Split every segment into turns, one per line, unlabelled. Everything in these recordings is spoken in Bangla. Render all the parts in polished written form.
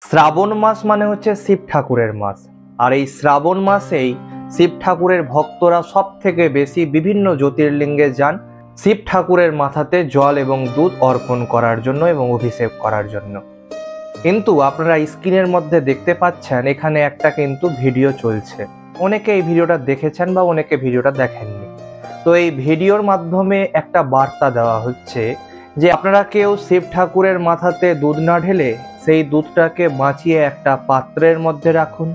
শ্রাবণ মাস মানে হচ্ছে শিব ঠাকুরের মাস। আর এই শ্রাবণ মাসেই শিব ঠাকুরের ভক্তরা সব থেকে বেশি বিভিন্ন জ্যোতির্লিঙ্গে যান শিব ঠাকুরের মাথাতে জল এবং দুধ অর্পণ করার জন্য এবং অভিষেক করার জন্য। কিন্তু আপনারা স্ক্রিনের মধ্যে দেখতে পাচ্ছেন এখানে একটা কিন্তু ভিডিও চলছে। অনেকে এই ভিডিওটা দেখেছেন বা অনেকে ভিডিওটা দেখেননি। তো এই ভিডিওর মাধ্যমে একটা বার্তা দেওয়া হচ্ছে যে আপনারা কেউ শিব ঠাকুরের মাথাতে দুধ না ঢেলে সেই দুধটাকে বাঁচিয়ে একটা পাত্রের মধ্যে রাখুন।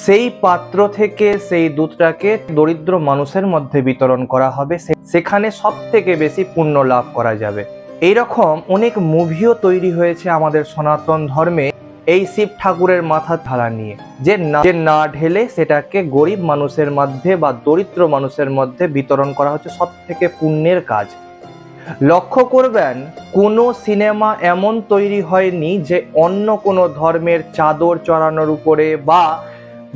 সেই পাত্র থেকে সেই দুধটাকে দরিদ্র মানুষের মধ্যে বিতরণ করা হবে, সেখানে সব থেকে বেশি পুণ্য লাভ করা যাবে। এইরকম অনেক মুভিও তৈরি হয়েছে আমাদের সনাতন ধর্মে এই শিব ঠাকুরের মাথা ঢালা নিয়ে, যে না ঢেলে সেটাকে গরিব মানুষের মধ্যে বা দরিদ্র মানুষের মধ্যে বিতরণ করা হচ্ছে সব থেকে পুণ্যের কাজ। লক্ষ্য করবেন কোনো সিনেমা এমন তৈরি হয়নি যে অন্য কোনো ধর্মের চাদর চড়ানোর উপরে বা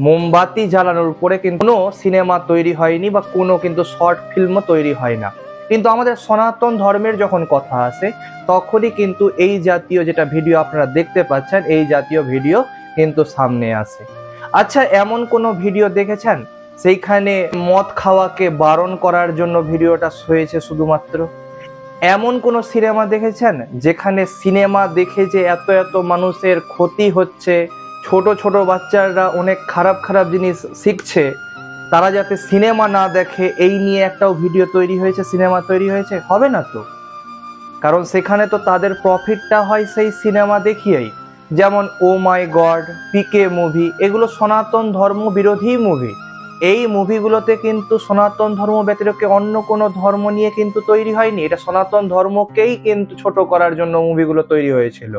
মোমবাতি জ্বালানোর উপরে কিন্তু কোনো সিনেমা তৈরি হয়নি বা কোনো কিন্তু শর্ট ফিল্মও তৈরি হয় না। কিন্তু আমাদের সনাতন ধর্মের যখন কথা আসে তখনই কিন্তু এই জাতীয় যেটা ভিডিও আপনারা দেখতে পাচ্ছেন এই জাতীয় ভিডিও কিন্তু সামনে আসে। আচ্ছা, এমন কোনো ভিডিও দেখেছেন সেইখানে মদ খাওয়াকে বারণ করার জন্য ভিডিওটা হয়েছে শুধুমাত্র? এমন কোন সিনেমা দেখেছেন যেখানে সিনেমা দেখে যে এত এত মানুষের ক্ষতি হচ্ছে, ছোট ছোট বাচ্চারা অনেক খারাপ খারাপ জিনিস শিখছে, তারা যাতে সিনেমা না দেখে এই নিয়ে একটাও ভিডিও তৈরি হয়েছে, সিনেমা তৈরি হয়েছে? হবে না তো, কারণ সেখানে তো তাদের প্রফিটটা হয় সেই সিনেমা দেখিয়েই। যেমন ও মাই গড, পিকে মুভি, এগুলো সনাতন ধর্ম বিরোধী মুভি। এই মুভিগুলোতে কিন্তু সনাতন ধর্ম ব্যতিরেকে অন্য কোনো ধর্ম নিয়ে কিন্তু তৈরি হয়নি, এটা সনাতন ধর্মকেই কিন্তু ছোট করার জন্য মুভিগুলো তৈরি হয়েছিল।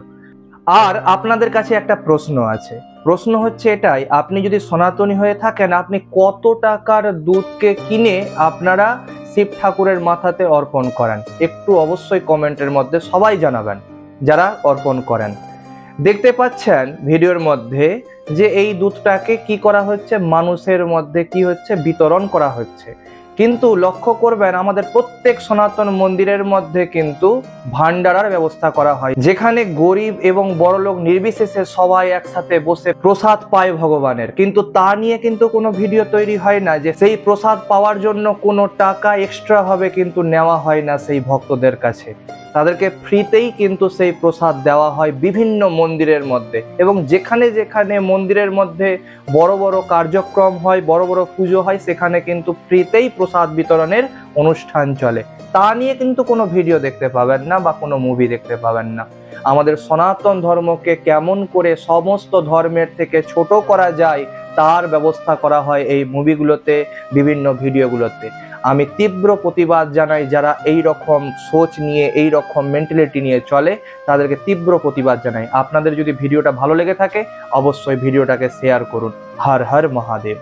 আর আপনাদের কাছে একটা প্রশ্ন আছে, প্রশ্ন হচ্ছে এটাই, আপনি যদি সনাতনী হয়ে থাকেন আপনি কত টাকার দুধকে কিনে আপনারা শিব ঠাকুরের মাথাতে অর্পণ করেন? একটু অবশ্যই কমেন্টের মধ্যে সবাই জানাবেন যারা অর্পণ করেন। দেখতে পাচ্ছেন ভিডিওর মধ্যে যে এই দুধটাকে কি করা হচ্ছে, মানুষের মধ্যে কি হচ্ছে, বিতরণ করা হচ্ছে। কিন্তু লক্ষ্য করবেন আমাদের প্রত্যেক সনাতন মন্দিরের মধ্যে কিন্তু ভান্ডারার ব্যবস্থা করা হয়, যেখানে গরিব এবং বড়লোক নির্বিশেষে সবাই একসাথে বসে প্রসাদ পায় ভগবানের। কিন্তু তা নিয়ে কিন্তু কোনো ভিডিও তৈরি হয় না যে সেই প্রসাদ পাওয়ার জন্য কোনো টাকা এক্সট্রা হবে কিন্তু নেওয়া হয় না সেই ভক্তদের কাছে, তাদেরকে ফ্রিতেই কিন্তু সেই প্রসাদ দেওয়া হয় বিভিন্ন মন্দিরের মধ্যে। এবং যেখানে যেখানে মন্দিরের মধ্যে বড় বড় কার্যক্রম হয়, বড় বড় পুজো হয়, সেখানে কিন্তু ফ্রিতেই প্রসাদ বিতরণের অনুষ্ঠান চলে। তা নিয়ে কিন্তু কোনো ভিডিও দেখতে পাবেন না বা কোনো মুভি দেখতে পাবেন না। আমাদের সনাতন ধর্মকে কেমন করে সমস্ত ধর্মের থেকে ছোট করা যায় তার ব্যবস্থা করা হয় এই মুভিগুলোতে, বিভিন্ন ভিডিওগুলোতে। আমি তীব্র প্রতিবাদ জানাই যারা এই রকম সোচ নিয়ে, এই রকম মেন্টালিটি নিয়ে চলে, তাদেরকে তীব্র প্রতিবাদ জানাই। আপনাদের যদি ভিডিওটা ভালো লেগে থাকে অবশ্যই ভিডিওটাকে শেয়ার করুন। হর হর মহাদেব।